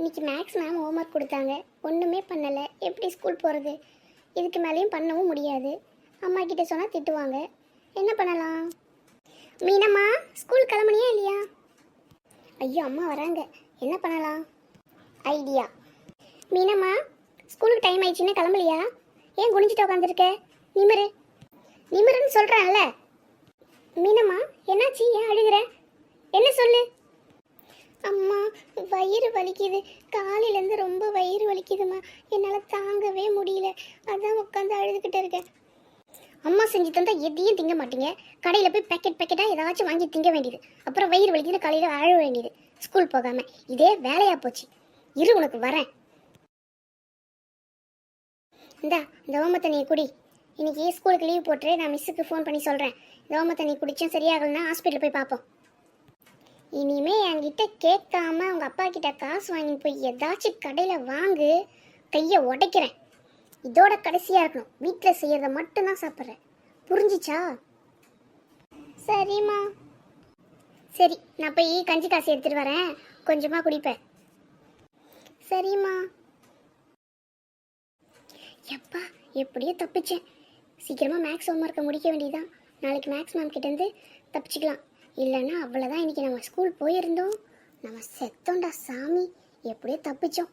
இன்னைக்கு maths ma'am homework கொடுத்தாங்க, ஒன்றுமே பண்ணலை. எப்படி ஸ்கூல் போகிறது? இதுக்கு மேலேயும் பண்ணவும் முடியாது. அம்மா கிட்ட சொன்னால் திட்டுவாங்க. என்ன பண்ணலாம்? மீனம்மா, ஸ்கூல் கிளம்புனியா இல்லையா? ஐயோ, அம்மா வராங்க. என்ன பண்ணலாம்? ஐடியா. மீனம்மா, ஸ்கூலுக்கு டைம் ஆயிடுச்சுன்னு கிளம்பலையா? ஏன் குனிஞ்சிட்டு உட்காந்துருக்க? நிமிரு நிமிருன்னு சொல்கிறேன்ல. மீனம்மா, என்னாச்சு? ஏன் அழுகிற? என்ன சொல்லு. அம்மா, வயிறு வலிக்குது. காலையிலேருந்து ரொம்ப வயிறு வலிக்குதுமா. என்னால் தாங்கவே முடியல. அதான் உட்காந்து அழுதுகிட்டு இருக்கேன். அம்மா செஞ்சு தந்தா எதையும் திங்க மாட்டீங்க. கடையில் போய் பேக்கெட்டாக ஏதாச்சும் வாங்கி திங்க வேண்டியது. அப்புறம் வயிறு வலிக்குதுன்னு காலையில் அழ வேண்டியது. ஸ்கூல் போகாமல் இதே வேலையாக போச்சு. இரு, உனக்கு வரேன். இந்த ஓம தண்ணியை குடி. இன்னைக்கு ஸ்கூலுக்கு லீவ் போட்டு நான் மிஸ்ஸுக்கு ஃபோன் பண்ணி சொல்கிறேன். இந்த ஓம தண்ணி குடிச்சும் சரியாகலன்னா ஹாஸ்பிட்டல் போய் பார்ப்போம். இனிமே என்கிட்ட கேட்காம அவங்க அப்பா கிட்ட காசு வாங்கி போய் ஏதாச்சும் கடையில் வாங்கு, கையை உடைக்கிறேன். இதோட கடைசியாக இருக்கணும். வீட்டில் செய்யறத மட்டும்தான் சாப்பிட்றேன். புரிஞ்சிச்சா? சரிம்மா. சரி, நான் போய் கஞ்சி காசு எடுத்துகிட்டு வரேன். கொஞ்சமாக குடிப்பேன். சரிம்மா. எப்பா, எப்படியோ தப்பிச்சேன். சீக்கிரமாக மேக்ஸ் ஹோம்ஒர்க்கை முடிக்க வேண்டியதான். நாளைக்கு மேக்ஸ் மேம் கிட்டேருந்து தப்பிச்சுக்கலாம். இல்லைன்னா அவ்வளோதான். இன்றைக்கி நம்ம ஸ்கூல் போயிருந்தோம். நம்ம செத்தோண்டா சாமி. எப்படியோ தப்பிச்சோம்.